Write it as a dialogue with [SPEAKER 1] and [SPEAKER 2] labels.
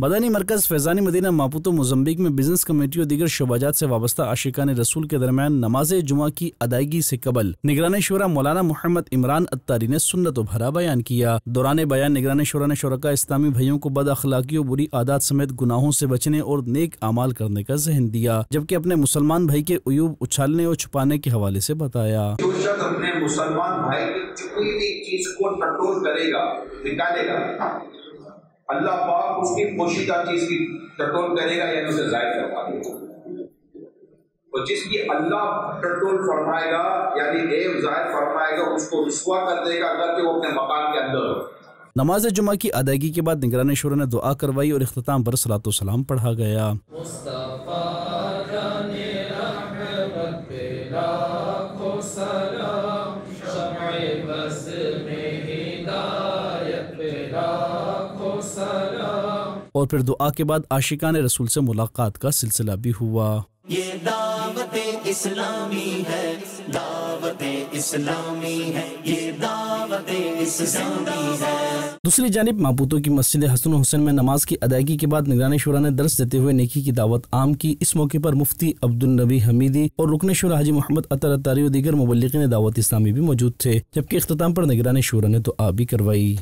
[SPEAKER 1] مدنی مرکز فیضانی مدینہ ماپوتو موزمبیق میں business committee اور دیگر شعبات سے وابستہ عاشقان رسول کے درمیان نماز جمعہ کی ادائیگی سے قبل نگران شورا مولانا محمد عمران اتاری نے سنت و بھرا بیان کیا۔ دوران بیان نگران شورا نے شرکاء اسلامی بھائیوں کو بد اخلاقی اور بری عادات سمیت گناہوں سے بچنے اور نیک اعمال کرنے کا ذہن دیا، جبکہ اپنے مسلمان بھائی کے عیوب اچھالنے اور چھپانے کے حوالے سے بتایا۔
[SPEAKER 2] جو شخص اپنے مسلمان بھائی کی کوئی بھی چیز کو کنٹرول کرے گا، نکالے گا، اللہ پاک اس کی پوشیدہ چیز کی کنٹرول کرے گا، یعنی اسے ظاہر کروا دے گا، اور جس کی اللہ کنٹرول فرمائے گا یعنی عیب ظاہر فرمائے گا، اس کو رسوا کر دے گا اگر کہ وہ اپنے مکان کے اندر ہو۔
[SPEAKER 1] نماز جمعہ کی ادائیگی کے بعد نگران شورا نے دعا کروائی اور اختتام پر صلاۃ و سلام پڑھا گیا۔ اور پھر دعا کے بعد عاشقان رسول سے ملاقات کا سلسلہ بھی ہوا۔
[SPEAKER 3] یہ دعوت اسلامی ہے، دعوت اسلامی ہے، یہ دعوت اسلامی ہے۔
[SPEAKER 1] دوسری جانب ماپوتو کی مسجد حسن حسین میں نماز کی ادائیگی کے بعد نگران شورا نے درس دیتے ہوئے نیکی کی دعوت عام کی۔ اس موقع پر مفتی عبدالنبی حمیدی اور رکن شورا حاجی محمد عطر اتاری اور دیگر مبلغین دعوت اسلامی بھی موجود تھے، جبکہ اختتام پر نگران شورا نے دعا بھی کروائی۔